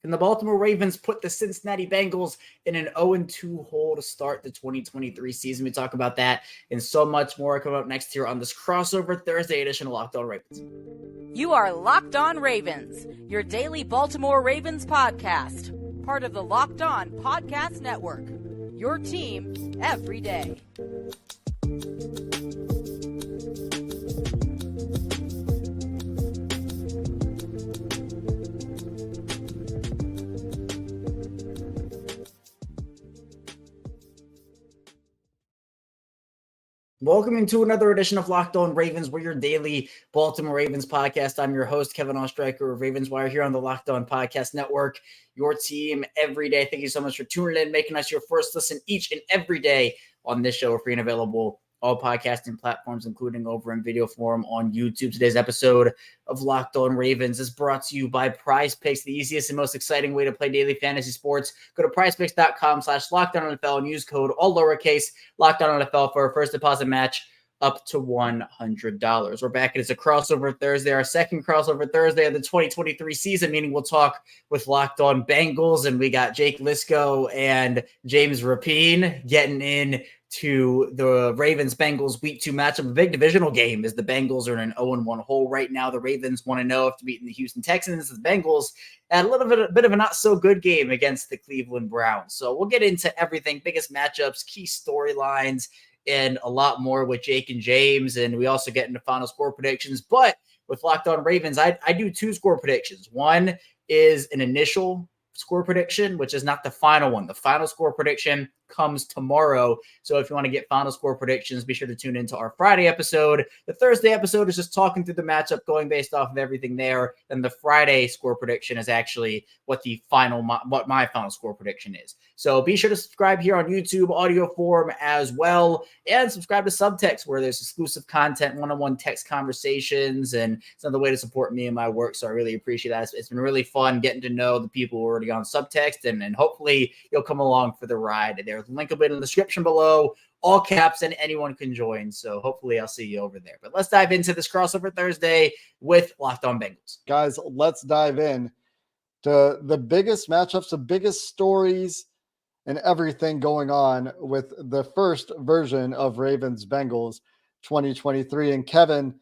Can the Baltimore Ravens put the Cincinnati Bengals in an 0-2 hole to start the 2023 season? We talk about that and so much more coming up next here on this crossover Thursday edition of Locked On Ravens. You are Locked On Ravens, your daily Baltimore Ravens podcast, part of the Locked On Podcast Network, your team every day. Welcome into another edition of Locked On Ravens. We're your daily Baltimore Ravens podcast. I'm your host, Kevin Ostreicher of Ravens Wire here on the Locked On Podcast Network, your team every day. Thank you so much for tuning in, making us your first listen each and every day on this show. We're free and available all podcasting platforms, including over in video form on YouTube. Today's episode of Locked On Ravens is brought to you by PrizePicks, the easiest and most exciting way to play daily fantasy sports. Go to prizepicks.com/LockedOnNFL and use code all lowercase LockedOnNFL for a first deposit match up to $100. We're back. It's a crossover Thursday, our second crossover Thursday of the 2023 season, meaning we'll talk with Locked On Bengals, and we got Jake Liscow and Jase Rapien getting in to the Ravens-Bengals Week 2 matchup. A big divisional game as the Bengals are in an 0-1 hole right now. The Ravens 1-0 after beating the Houston Texans. The Bengals had a bit of a not-so-good game against the Cleveland Browns. So we'll get into everything, biggest matchups, key storylines, and a lot more with Jake and James. And we also get into final score predictions. But with Locked On Ravens, I do two score predictions. One is an initial score prediction, which is not the final one. The final score prediction comes tomorrow. So if you want to get final score predictions, be sure to tune into our Friday episode. The Thursday episode is just talking through the matchup, going based off of everything there. And the Friday score prediction is actually what my final score prediction is. So be sure to subscribe here on YouTube, audio form as well, and subscribe to Subtext, where there's exclusive content, one-on-one text conversations, and it's another way to support me and my work. So I really appreciate that. It's been really fun getting to know the people who are already on Subtext, and hopefully you'll come along for the ride. There's a link a bit in the description below, all caps, and anyone can join. So hopefully I'll see you over there. But let's dive into this crossover Thursday with Locked On Bengals. Guys, let's dive in to the biggest matchups, the biggest stories, and everything going on with the first version of Ravens Bengals 2023. And Kevin,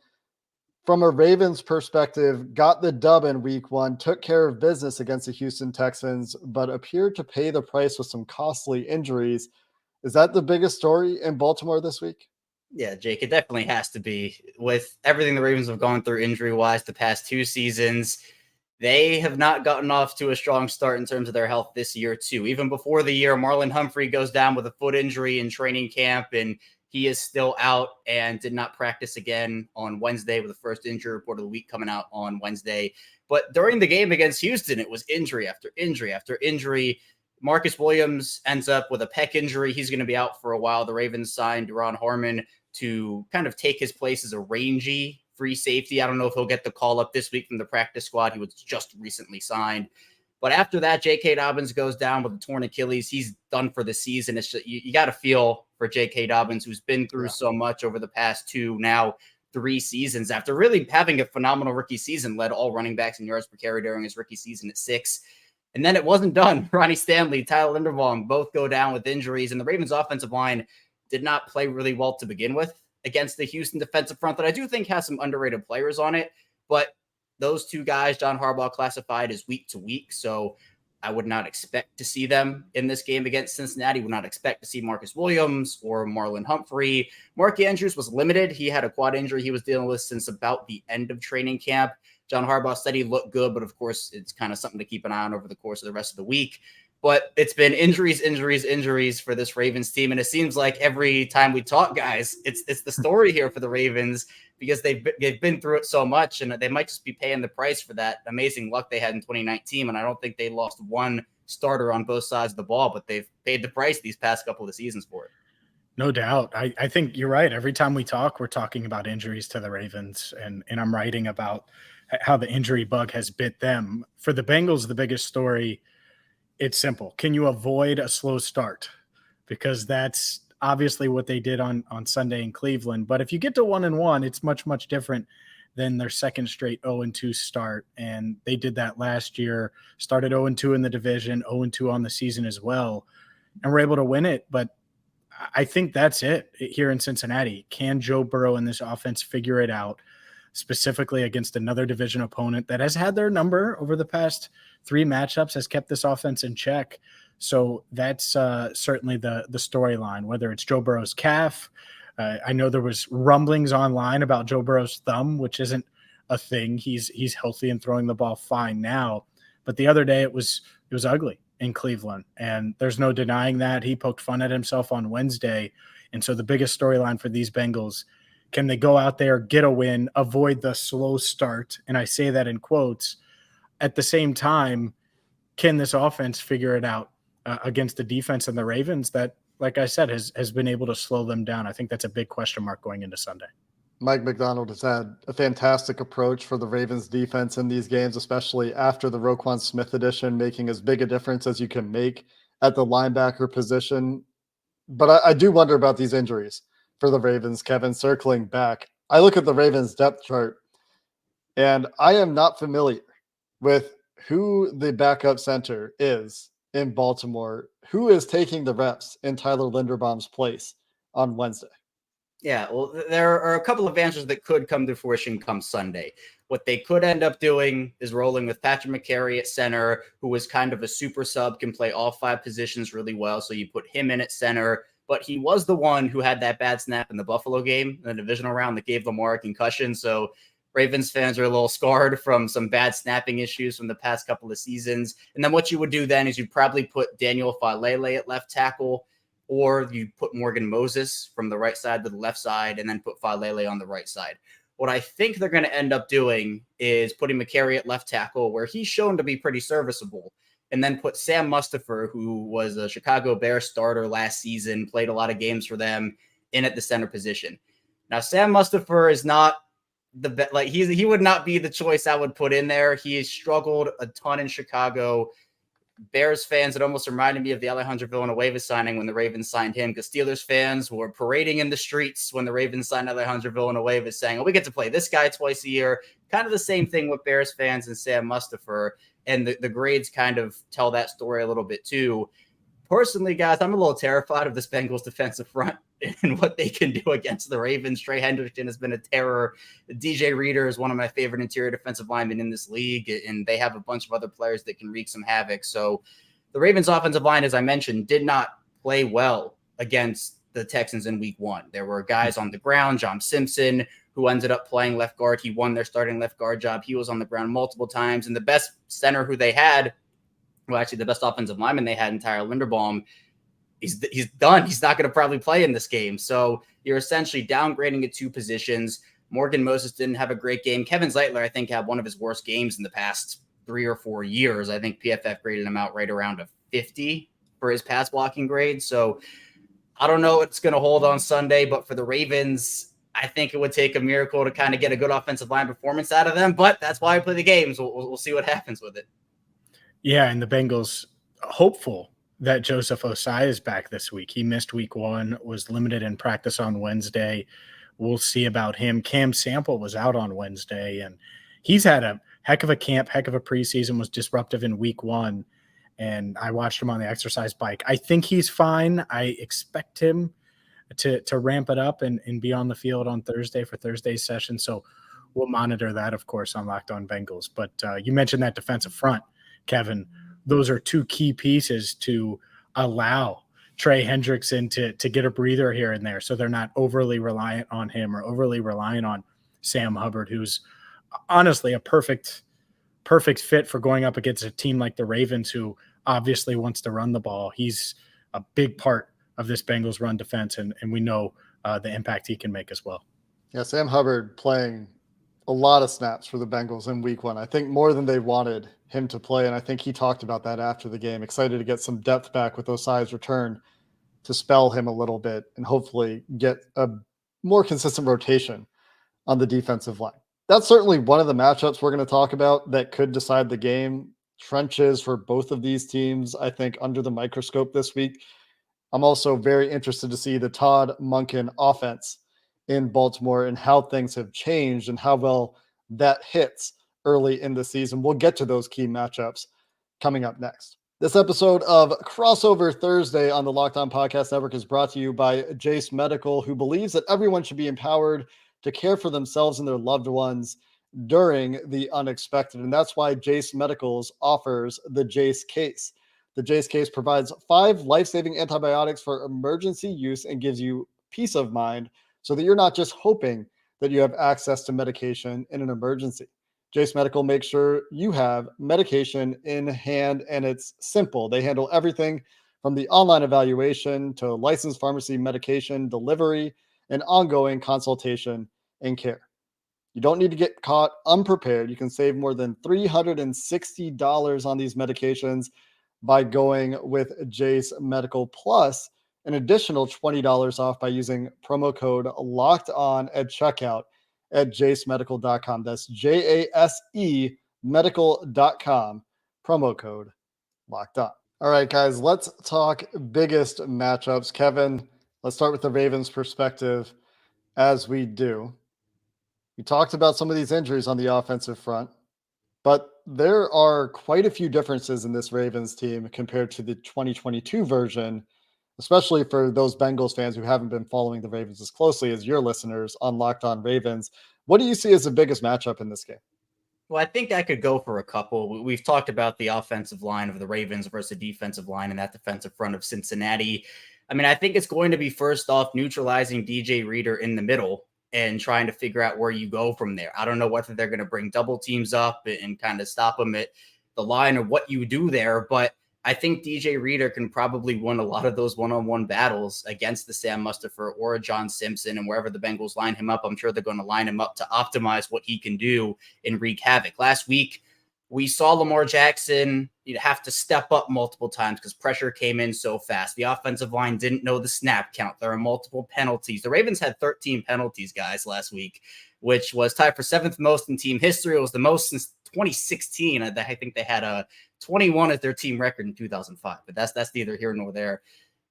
from a Ravens perspective, got the dub in week 1, took care of business against the Houston Texans, but appeared to pay the price with some costly injuries. Is that the biggest story in Baltimore this week? Yeah, Jake, it definitely has to be. With everything the Ravens have gone through injury-wise the past 2 seasons, they have not gotten off to a strong start in terms of their health this year, too. Even before the year, Marlon Humphrey goes down with a foot injury in training camp, and he is still out and did not practice again on Wednesday, with the first injury report of the week coming out on Wednesday. But during the game against Houston, it was injury after injury after injury. Marcus Williams ends up with a pec injury. He's going to be out for a while. The Ravens signed Ron Harmon to kind of take his place as a rangy free safety. I don't know if he'll get the call up this week from the practice squad. He was just recently signed. But after that, J.K. Dobbins goes down with a torn Achilles. He's done for the season. It's just, you got to feel for J.K. Dobbins, who's been through so much over the past 2, now 3 seasons. After really having a phenomenal rookie season, led all running backs in yards per carry during his rookie season at 6. And then it wasn't done. Ronnie Stanley, Tyler Linderbaum both go down with injuries. And the Ravens offensive line did not play really well to begin with against the Houston defensive front that I do think has some underrated players on it. But those 2 guys, John Harbaugh classified as week to week. So I would not expect to see them in this game against Cincinnati. Would not expect to see Marcus Williams or Marlon Humphrey. Mark Andrews was limited. He had a quad injury he was dealing with since about the end of training camp. John Harbaugh said he looked good, but of course, it's kind of something to keep an eye on over the course of the rest of the week. But it's been injuries for this Ravens team. And it seems like every time we talk, guys, it's the story here for the Ravens, because they've been through it so much, and they might just be paying the price for that amazing luck they had in 2019. And I don't think they lost one starter on both sides of the ball, but they've paid the price these past couple of seasons for it. No doubt. I think you're right. Every time we talk, we're talking about injuries to the Ravens, and I'm writing about how the injury bug has bit them. For the Bengals, the biggest story, it's simple. Can you avoid a slow start? Because that's obviously what they did on Sunday in Cleveland. But if you get to 1-1, it's much, much different than their second straight 0-2 start. And they did that last year, started 0-2 in the division, 0-2 on the season as well, and were able to win it. But I think that's it here in Cincinnati. Can Joe Burrow and this offense figure it out, specifically against another division opponent that has had their number over the past 3 matchups, has kept this offense in check? So that's certainly the storyline, whether it's Joe Burrow's calf. I know there was rumblings online about Joe Burrow's thumb, which isn't a thing. He's healthy and throwing the ball fine now. But the other day it was ugly in Cleveland, and there's no denying that. He poked fun at himself on Wednesday. And so the biggest storyline for these Bengals, can they go out there, get a win, avoid the slow start? And I say that in quotes. At the same time, can this offense figure it out against the defense and the Ravens that, like I said, has been able to slow them down? I think that's a big question mark going into Sunday. Mike McDonald has had a fantastic approach for the Ravens defense in these games, especially after the Roquan Smith edition, making as big a difference as you can make at the linebacker position. But I do wonder about these injuries for the Ravens, Kevin. Circling back, I look at the Ravens depth chart, and I am not familiar with who the backup center is in Baltimore. Who is taking the reps in Tyler Linderbaum's place on Wednesday? Yeah, well, there are a couple of answers that could come to fruition come Sunday. What they could end up doing is rolling with Patrick McCary at center, who was kind of a super sub, can play all 5 positions really well. So you put him in at center, but he was the one who had that bad snap in the Buffalo game, in the divisional round, that gave Lamar a concussion. So Ravens fans are a little scarred from some bad snapping issues from the past couple of seasons. And then what you would do then is you'd probably put Daniel Falele at left tackle, or you put Morgan Moses from the right side to the left side, and then put Falele on the right side. What I think they're going to end up doing is putting McCary at left tackle, where he's shown to be pretty serviceable, and then put Sam Mustipher, who was a Chicago Bears starter last season, played a lot of games for them, in at the center position. Now, Sam Mustipher is not he would not be the choice I would put in there. He has struggled a ton in Chicago. Bears fans, it almost reminded me of the Alejandro Villanueva signing when the Ravens signed him, because Steelers fans were parading in the streets when the Ravens signed Alejandro Villanueva, saying, "Oh, we get to play this guy twice a year." Kind of the same thing with Bears fans and Sam Mustipher, and the grades kind of tell that story a little bit too. Personally, guys, I'm a little terrified of this Bengals defensive front and what they can do against the Ravens. Trey Hendrickson has been a terror. DJ Reader is one of my favorite interior defensive linemen in this league, and they have a bunch of other players that can wreak some havoc. So the Ravens offensive line, as I mentioned, did not play well against the Texans in week 1. There were guys on the ground, John Simpson, who ended up playing left guard. He won their starting left guard job. He was on the ground multiple times, and the best center who they had, well, actually the best offensive lineman they had, Tyler Linderbaum, he's done. He's not going to probably play in this game. So you're essentially downgrading at 2 positions. Morgan Moses didn't have a great game. Kevin Zeitler, I think, had one of his worst games in the past 3 or 4 years. I think PFF graded him out right around a 50 for his pass blocking grade. So I don't know what's going to hold on Sunday, but for the Ravens, I think it would take a miracle to kind of get a good offensive line performance out of them. But that's why I play the games. We'll see what happens with it. Yeah, and the Bengals hopeful that Joseph Osai is back this week. He missed week 1, was limited in practice on Wednesday. We'll see about him. Cam Sample was out on Wednesday, and he's had a heck of a camp, heck of a preseason, was disruptive in week 1, and I watched him on the exercise bike. I think he's fine. I expect him to ramp it up and be on the field on Thursday for Thursday's session, so we'll monitor that, of course, on Locked On Bengals. But you mentioned that defensive front, Kevin. Those are 2 key pieces to allow Trey Hendrickson to get a breather here and there, so they're not overly reliant on him or overly reliant on Sam Hubbard, who's honestly a perfect fit for going up against a team like the Ravens, who obviously wants to run the ball. He's a big part of this Bengals run defense, and we know the impact he can make as well. Yeah, Sam Hubbard playing a lot of snaps for the Bengals in week 1. I think more than they wanted him to play, and I think he talked about that after the game. Excited to get some depth back with Osai's return to spell him a little bit and hopefully get a more consistent rotation on the defensive line. That's certainly one of the matchups we're going to talk about that could decide the game. Trenches for both of these teams, I think, under the microscope this week. I'm also very interested to see the Todd Monken offense in Baltimore and how things have changed and how well that hits early in the season. We'll get to those key matchups coming up next. This episode of Crossover Thursday on the Locked On Podcast Network is brought to you by Jase Medical, who believes that everyone should be empowered to care for themselves and their loved ones during the unexpected. And that's why Jase Medicals offers the Jase Case. The Jase Case provides 5 life-saving antibiotics for emergency use and gives you peace of mind so that you're not just hoping that you have access to medication in an emergency. Jase Medical makes sure you have medication in hand, and it's simple. They handle everything from the online evaluation to licensed pharmacy medication delivery and ongoing consultation and care. You don't need to get caught unprepared. You can save more than $360 on these medications by going with Jase Medical, plus an additional $20 off by using promo code Locked On at checkout at jasemedical.com. That's JASE medical.com, promo code Locked On. All right, guys, let's talk biggest matchups. Kevin, let's start with the Ravens perspective as we do. We talked about some of these injuries on the offensive front, but there are quite a few differences in this Ravens team compared to the 2022 version, especially for those Bengals fans who haven't been following the Ravens as closely as your listeners on Locked On Ravens. What do you see as the biggest matchup in this game? Well, I think I could go for a couple. We've talked about the offensive line of the Ravens versus the defensive line and that defensive front of Cincinnati. I mean, I think it's going to be first off neutralizing DJ Reader in the middle and trying to figure out where you go from there. I don't know whether they're going to bring double teams up and kind of stop them at the line or what you do there, but I think DJ Reader can probably win a lot of those one-on-one battles against the Sam Mustipher or a John Simpson, and wherever the Bengals line him up, I'm sure they're going to line him up to optimize what he can do and wreak havoc. Last week, we saw Lamar Jackson have to step up multiple times because pressure came in so fast. The offensive line didn't know the snap count. There are multiple penalties. The Ravens had 13 penalties, guys, last week, which was tied for 7th most in team history. It was the most since 2016. I think they had a 21 as their team record in 2005, but that's neither here nor there.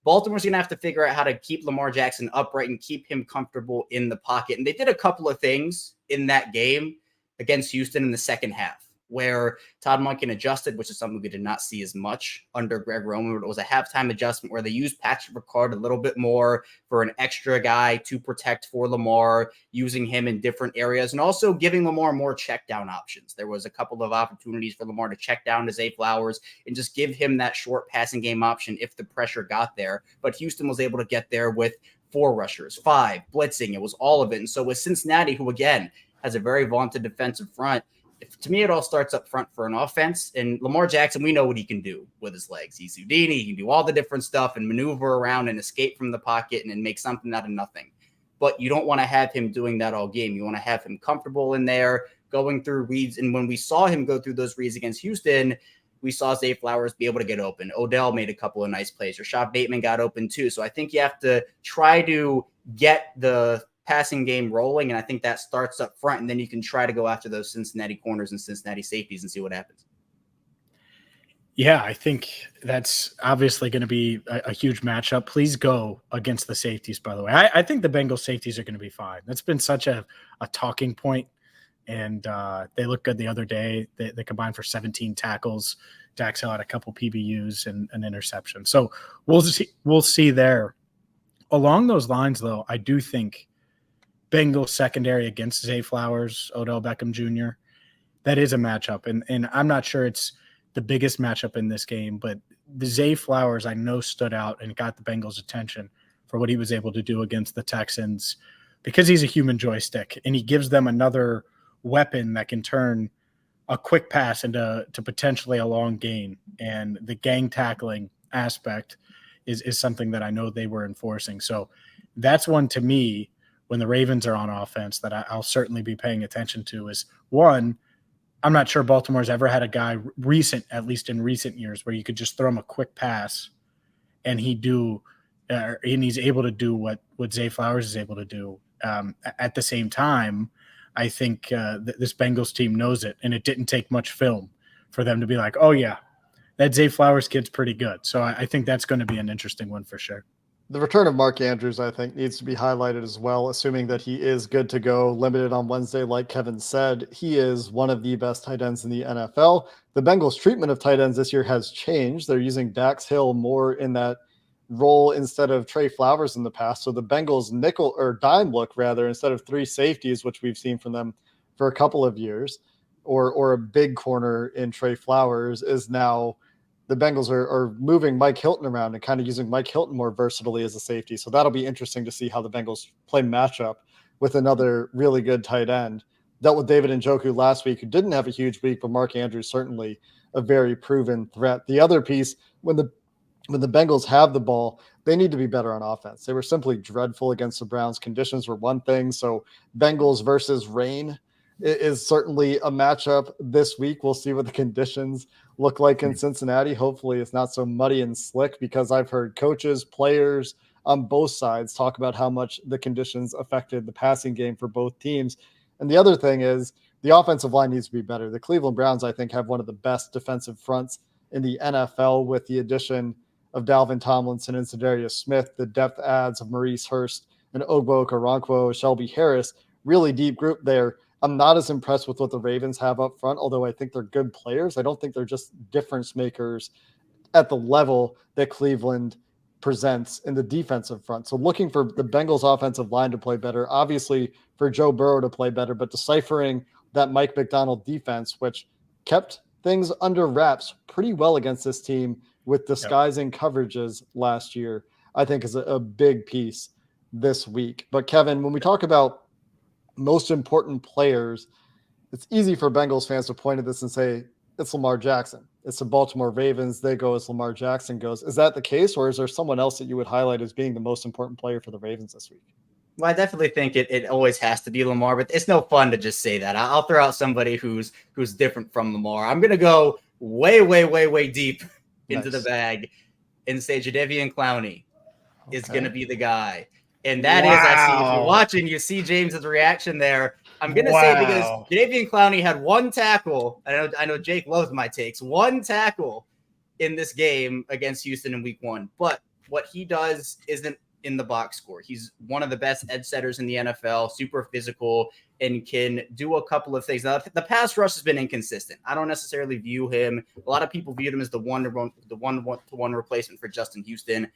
Baltimore's going to have to figure out how to keep Lamar Jackson upright and keep him comfortable in the pocket. And they did a couple of things in that game against Houston in the second half, where Todd Monken adjusted, which is something we did not see as much under Greg Roman. It was a halftime adjustment where they used Patrick Ricard a little bit more for an extra guy to protect for Lamar, using him in different areas and also giving Lamar more check down options. There was a couple of opportunities for Lamar to check down to Zay Flowers and just give him that short passing game option if the pressure got there. But Houston was able to get there with 4 rushers, 5 blitzing. It was all of it. And so with Cincinnati, who again has a very vaunted defensive front, to me, it all starts up front for an offense. And Lamar Jackson, we know what he can do with his legs. He's Houdini. He can do all the different stuff and maneuver around and escape from the pocket and make something out of nothing. But you don't want to have him doing that all game. You want to have him comfortable in there, going through reads. And when we saw him go through those reads against Houston, we saw Zay Flowers be able to get open. Odell made a couple of nice plays. Rashad Bateman got open too. So I think you have to try to get the passing game rolling, and I think that starts up front, and then you can try to go after those Cincinnati corners and Cincinnati safeties and see what happens. Yeah, I think that's obviously going to be a huge matchup. Please go against the safeties, by the way. I think the Bengals safeties are going to be fine. That's been such a talking point, and they looked good the other day. They combined for 17 tackles. Dax Hill had a couple PBUs and an interception. So we'll see there. Along those lines, though, I do think Bengals secondary against Zay Flowers, Odell Beckham Jr., that is a matchup. And I'm not sure it's the biggest matchup in this game, but the Zay Flowers I know stood out and got the Bengals' attention for what he was able to do against the Texans because he's a human joystick and he gives them another weapon that can turn a quick pass into potentially a long gain. And the gang tackling aspect is something that I know they were enforcing. So that's one to me when the Ravens are on offense that I'll certainly be paying attention to is one, I'm not sure Baltimore's ever had a guy at least in recent years, where you could just throw him a quick pass and he's able to do what Zay Flowers is able to do. At the same time, I think this Bengals team knows it, and it didn't take much film for them to be like, oh, yeah, that Zay Flowers kid's pretty good. So I think that's going to be an interesting one for sure. The return of Mark Andrews, I think, needs to be highlighted as well, assuming that he is good to go, limited on Wednesday. Like Kevin said, he is one of the best tight ends in the NFL. The Bengals' treatment of tight ends this year has changed. They're using Dax Hill more in that role instead of Trey Flowers in the past. So the Bengals nickel or dime look, rather, instead of three safeties, which we've seen from them for a couple of years, or a big corner in Trey Flowers, is now the Bengals are moving Mike Hilton around and kind of using Mike Hilton more versatily as a safety. So that'll be interesting to see how the Bengals play matchup with another really good tight end. Dealt with David Njoku last week, who didn't have a huge week, but Mark Andrews certainly a very proven threat. The other piece, when the Bengals have the ball, they need to be better on offense. They were simply dreadful against the Browns. Conditions were one thing. So Bengals versus rain is certainly a matchup this week. We'll see what the conditions look like in Cincinnati. Hopefully it's not so muddy and slick, because I've heard coaches, players on both sides talk about how much the conditions affected the passing game for both teams. And the other thing is the offensive line needs to be better. The Cleveland Browns, I think, have one of the best defensive fronts in the NFL with the addition of Dalvin Tomlinson and Za'Darius Smith, the depth adds of Maurice Hurst and Ogbo Okoronkwo, Shelby Harris, really deep group there. I'm not as impressed with what the Ravens have up front, although I think they're good players. I don't think they're just difference makers at the level that Cleveland presents in the defensive front. So looking for the Bengals offensive line to play better, obviously for Joe Burrow to play better, but deciphering that Mike Macdonald defense, which kept things under wraps pretty well against this team with disguising coverages last year, I think is a big piece this week. But Kevin, when we talk about most important players, it's easy for Bengals fans to point at this and say, it's Lamar Jackson. It's the Baltimore Ravens. They go as Lamar Jackson goes. Is that the case, or is there someone else that you would highlight as being the most important player for the Ravens this week? Well, I definitely think it always has to be Lamar, but it's no fun to just say that. I'll throw out somebody who's different from Lamar. I'm going to go way deep into the bag and say Jadeveon Clowney is going to be the guy. And that is, I see, if you're watching, you see James's reaction there. I'm going to say, because Jadeveon Clowney had one tackle. I know Jake loves my takes. One tackle in this game against Houston in week 1. But what he does isn't in the box score. He's one of the best edge setters in the NFL, super physical, and can do a couple of things. Now, the pass rush has been inconsistent. I don't necessarily view him. A lot of people viewed him as the one-to-one replacement for Justin Houston.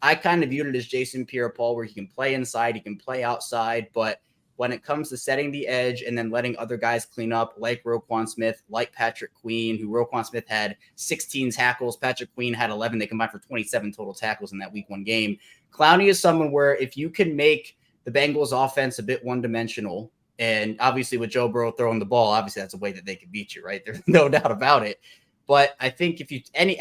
I kind of viewed it as Jason Pierre-Paul, where he can play inside, he can play outside, but when it comes to setting the edge and then letting other guys clean up, like Roquan Smith, like Patrick Queen, who Roquan Smith had 16 tackles, Patrick Queen had 11. They combined for 27 total tackles in that week 1 game. Clowney is someone where if you can make the Bengals offense a bit one-dimensional, and obviously with Joe Burrow throwing the ball, obviously that's a way that they can beat you, right? There's no doubt about it. But I think if you any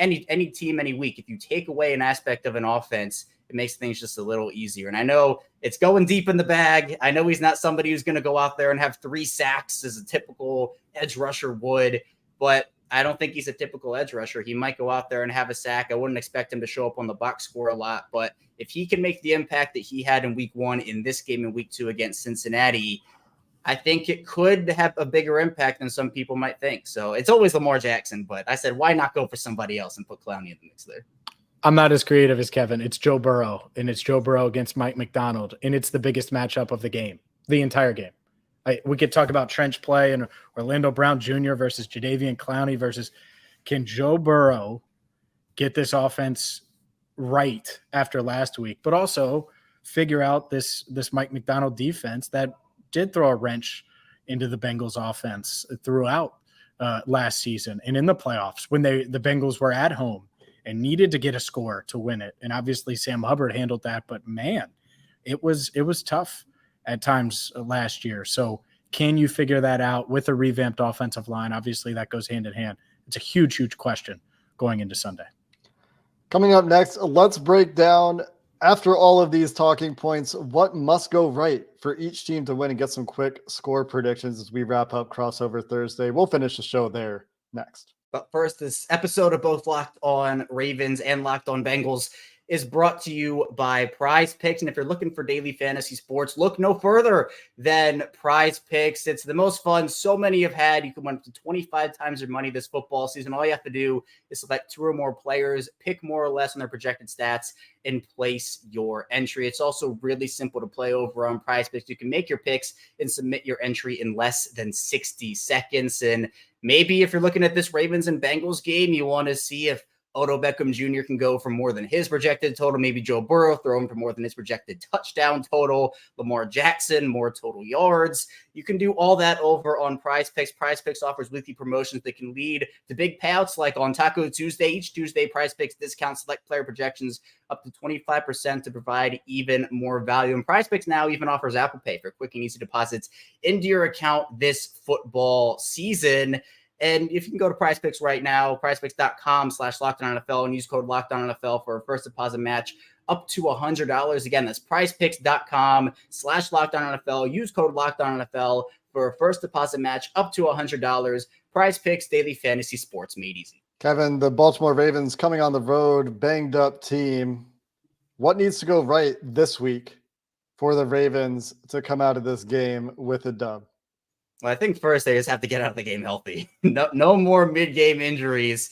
team, any week, if you take away an aspect of an offense, it makes things just a little easier. And I know it's going deep in the bag. I know he's not somebody who's going to go out there and have 3 sacks as a typical edge rusher would, but I don't think he's a typical edge rusher. He might go out there and have a sack. I wouldn't expect him to show up on the box score a lot, but if he can make the impact that he had in week 1 in this game in week 2 against Cincinnati, I think it could have a bigger impact than some people might think. So it's always Lamar Jackson, but I said, why not go for somebody else and put Clowney in the mix there? I'm not as creative as Kevin. It's Joe Burrow, and it's Joe Burrow against Mike Macdonald, and it's the biggest matchup of the game, the entire game. We could talk about trench play and Orlando Brown Jr. versus Jadeveon Clowney versus can Joe Burrow get this offense right after last week, but also figure out this Mike Macdonald defense that did throw a wrench into the Bengals offense throughout last season and in the playoffs when the Bengals were at home and needed to get a score to win it. And obviously Sam Hubbard handled that, but man, it was tough at times last year. So can you figure that out with a revamped offensive line? Obviously that goes hand in hand. It's a huge, huge question going into Sunday. Coming up next, let's break down, after all of these talking points, what must go right for each team to win and get some quick score predictions as we wrap up Crossover Thursday. We'll finish the show there next. But first, this episode of both Locked On Ravens and Locked On Bengals is brought to you by PrizePicks. And if you're looking for daily fantasy sports, look no further than PrizePicks. It's the most fun so many have had. You can win up to 25 times your money this football season. All you have to do is select 2 or more players, pick more or less on their projected stats, and place your entry. It's also really simple to play over on PrizePicks. You can make your picks and submit your entry in less than 60 seconds. And maybe if you're looking at this Ravens and Bengals game, you want to see if Odell Beckham Jr. can go for more than his projected total. Maybe Joe Burrow throwing for more than his projected touchdown total. Lamar Jackson, more total yards. You can do all that over on PrizePicks. PrizePicks offers weekly promotions that can lead to big payouts like on Taco Tuesday. Each Tuesday, PrizePicks discounts select player projections up to 25% to provide even more value. And PrizePicks now even offers Apple Pay for quick and easy deposits into your account this football season. And if you can go to PrizePicks right now, prizepicks.com/LockedOnNFL and use code LockedOnNFL for a first deposit match up to $100. Again, that's prizepicks.com/LockedOnNFL. Use code LockedOnNFL for a first deposit match up to $100. PrizePicks, daily fantasy sports made easy. Kevin, the Baltimore Ravens coming on the road, banged up team. What needs to go right this week for the Ravens to come out of this game with a dub? Well, I think first they just have to get out of the game healthy. No more mid-game injuries,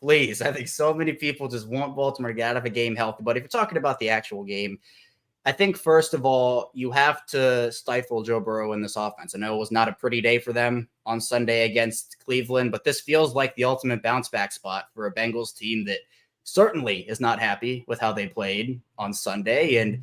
please. I think so many people just want Baltimore to get out of a game healthy. But if you're talking about the actual game, I think first of all, you have to stifle Joe Burrow in this offense. I know it was not a pretty day for them on Sunday against Cleveland, but this feels like the ultimate bounce back spot for a Bengals team that certainly is not happy with how they played on Sunday. And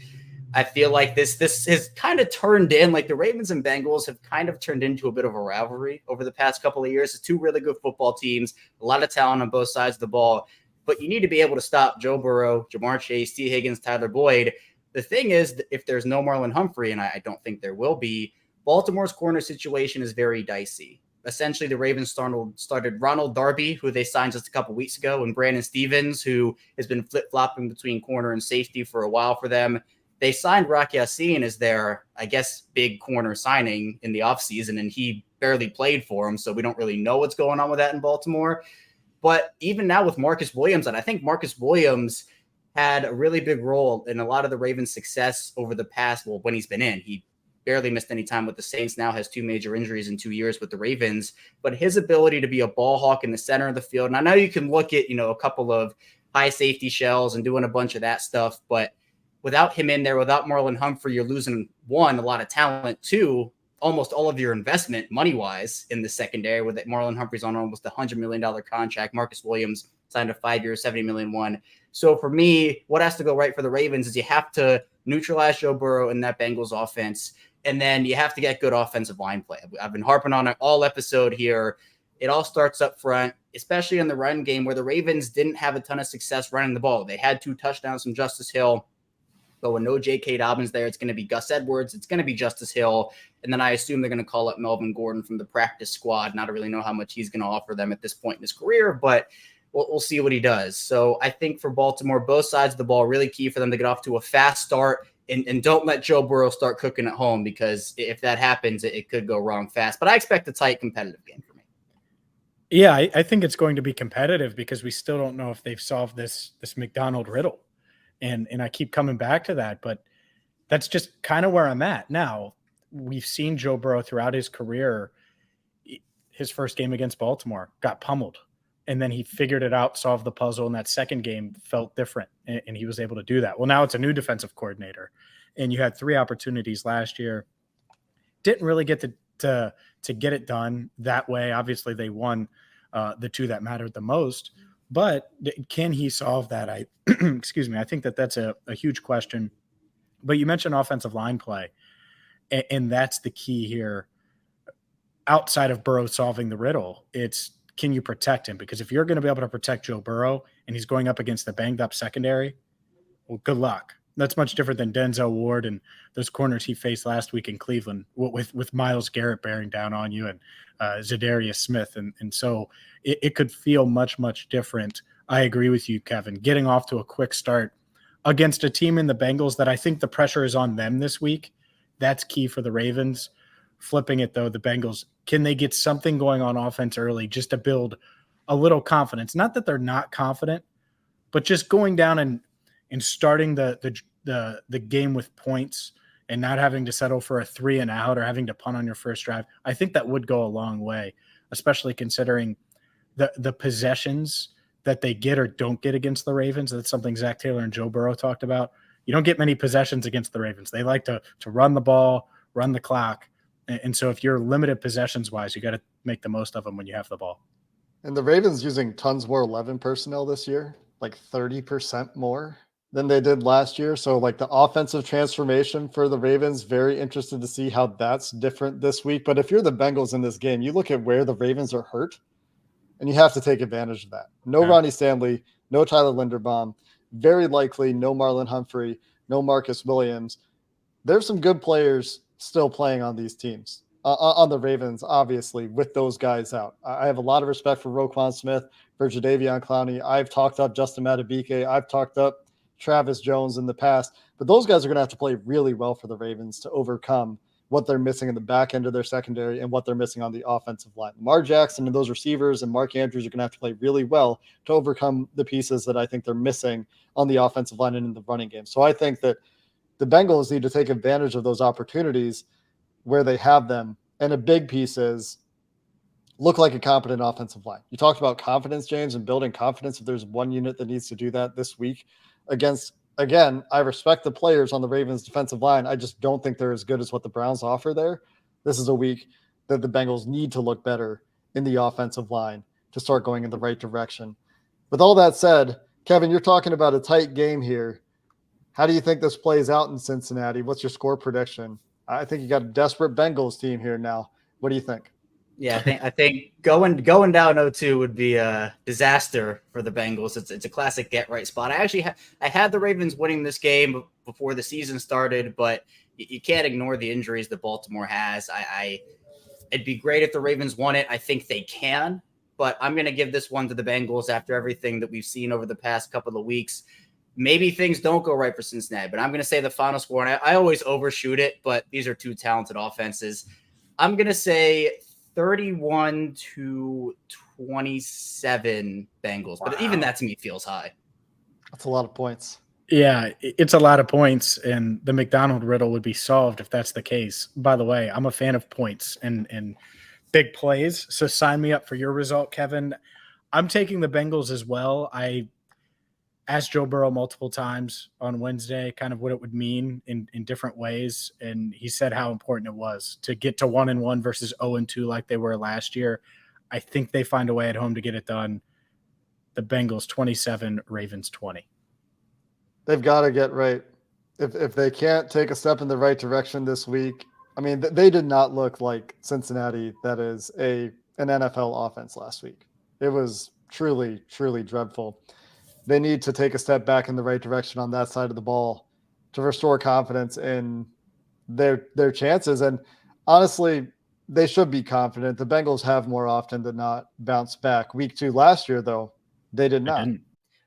I feel like this has kind of turned in, like the Ravens and Bengals have kind of turned into a bit of a rivalry over the past couple of years. It's 2 really good football teams, a lot of talent on both sides of the ball, but you need to be able to stop Joe Burrow, Jamar Chase, T. Higgins, Tyler Boyd. The thing is, if there's no Marlon Humphrey, and I don't think there will be, Baltimore's corner situation is very dicey. Essentially, the Ravens started Ronald Darby, who they signed just a couple weeks ago, and Brandon Stevens, who has been flip-flopping between corner and safety for a while for them. They signed Rock Ya-Sin as their, I guess, big corner signing in the offseason, and he barely played for him, so we don't really know what's going on with that in Baltimore. But even now with Marcus Williams, and I think Marcus Williams had a really big role in a lot of the Ravens' success over the past, well, when he's been in. He barely missed any time with the Saints, now has 2 major injuries in 2 years with the Ravens. But his ability to be a ball hawk in the center of the field, and I know you can look at, a couple of high safety shells and doing a bunch of that stuff, but without him in there, without Marlon Humphrey, you're losing, 1, a lot of talent, 2, almost all of your investment money-wise in the secondary, with it. Marlon Humphrey's on almost $100 million contract. Marcus Williams signed a 5-year, $70 million one. So for me, what has to go right for the Ravens is you have to neutralize Joe Burrow in that Bengals offense, and then you have to get good offensive line play. I've been harping on it all episode here. It all starts up front, especially in the run game where the Ravens didn't have a ton of success running the ball. They had 2 touchdowns from Justice Hill. But with no J.K. Dobbins there, it's going to be Gus Edwards. It's going to be Justice Hill. And then I assume they're going to call up Melvin Gordon from the practice squad. Not really know how much he's going to offer them at this point in his career, but we'll see what he does. So I think for Baltimore, both sides of the ball, really key for them to get off to a fast start and don't let Joe Burrow start cooking at home, because if that happens, it could go wrong fast. But I expect a tight, competitive game for me. Yeah, I think it's going to be competitive because we still don't know if they've solved this McDonald riddle. And I keep coming back to that, but that's just kind of where I'm at. Now, we've seen Joe Burrow throughout his career. His first game against Baltimore got pummeled, and then he figured it out, solved the puzzle, and that second game felt different, and he was able to do that. Well, now it's a new defensive coordinator, and you had 3 opportunities last year. Didn't really get to get it done that way. Obviously, they won the 2 that mattered the most. But can he solve that? Excuse me. I think that's a huge question. But you mentioned offensive line play, and that's the key here. Outside of Burrow solving the riddle, it's can you protect him? Because if you're going to be able to protect Joe Burrow and he's going up against the banged up secondary, well, good luck. That's much different than Denzel Ward and those corners he faced last week in Cleveland with Myles Garrett bearing down on you and Zadarius Smith. And so it could feel much, much different. I agree with you, Kevin. Getting off to a quick start against a team in the Bengals that I think the pressure is on them this week, that's key for the Ravens. Flipping it, though, the Bengals, can they get something going on offense early just to build a little confidence? Not that they're not confident, but just going down and in starting the game with points and not having to settle for a 3 and out or having to punt on your first drive, I think that would go a long way, especially considering the possessions that they get or don't get against the Ravens. That's something Zach Taylor and Joe Burrow talked about. You don't get many possessions against the Ravens. They like to run the ball, run the clock. And so if you're limited possessions wise, you got to make the most of them when you have the ball. And the Ravens using tons more 11 personnel this year, like 30% more than they did last year. So like the offensive transformation for the Ravens, very interested to see how that's different this week. But if you're the Bengals in this game, you look at where the Ravens are hurt and you have to take advantage of that. No Ronnie Stanley, no Tyler Linderbaum, very likely no Marlon Humphrey, no Marcus Williams. There's some good players still playing on these teams, on the Ravens, obviously, with those guys out. I have a lot of respect for Roquan Smith, for Jadeveon Clowney. I've talked up Justin Madubuike. I've talked up Travis Jones in the past, but those guys are going to have to play really well for the Ravens to overcome what they're missing in the back end of their secondary and what they're missing on the offensive line. Lamar Jackson and those receivers and Mark Andrews are going to have to play really well to overcome the pieces that I think they're missing on the offensive line and in the running game. So I think that the Bengals need to take advantage of those opportunities where they have them. And a big piece is look like a competent offensive line. You talked about confidence, James, and building confidence. If there's one unit that needs to do that this week against, again, I respect the players on the Ravens defensive line. I just don't think they're as good as what the Browns offer there. This is a week that the Bengals need to look better in the offensive line to start going in the right direction. With all that said, Kevin, you're talking about a tight game here. How do you think this plays out in Cincinnati? What's your score prediction? I think you got a desperate Bengals team here now. What do you think? Yeah, I think going down 0-2 would be a disaster for the Bengals. It's a classic get right spot. I had the Ravens winning this game before the season started, but you can't ignore the injuries that Baltimore has. It'd be great if the Ravens won it. I think they can, but I'm going to give this one to the Bengals after everything that we've seen over the past couple of weeks. Maybe things don't go right for Cincinnati, but I'm going to say the final score, and I always overshoot it, but these are two talented offenses. I'm going to say 31-27 Bengals, but even that to me feels high. That's a lot of points. Yeah, it's a lot of points, and the McDonald riddle would be solved if that's the case. By the way, I'm a fan of points and big plays, so sign me up for your result, Kevin. I'm taking the Bengals as well. I asked Joe Burrow multiple times on Wednesday kind of what it would mean in different ways, and he said how important it was to get to 1-1 versus 0-2 like they were last year. I think they find a way at home to get it done. The Bengals 27, Ravens 20. They've got to get right. If they can't take a step in the right direction this week, I mean, they did not look like Cincinnati that is an NFL offense last week. It was truly, truly dreadful. They need to take a step back in the right direction on that side of the ball to restore confidence in their chances. And honestly, they should be confident. The Bengals have more often than not bounced back. Week 2 last year, though, they did not.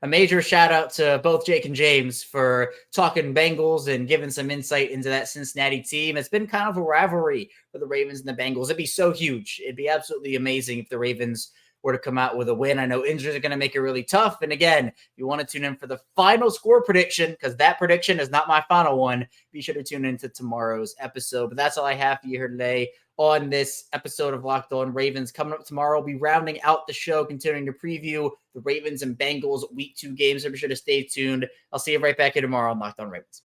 A major shout out to both Jake and James for talking Bengals and giving some insight into that Cincinnati team. It's been kind of a rivalry for the Ravens and the Bengals. It'd be so huge. It'd be absolutely amazing if the Ravens were to come out with a win. I know injuries are going to make it really tough. And again, if you want to tune in for the final score prediction, because that prediction is not my final one, be sure to tune into tomorrow's episode. But that's all I have for you here today on this episode of Locked On Ravens. Coming up tomorrow, we'll be rounding out the show, continuing to preview the Ravens and Bengals Week 2 games. So be sure to stay tuned. I'll see you right back here tomorrow on Locked On Ravens.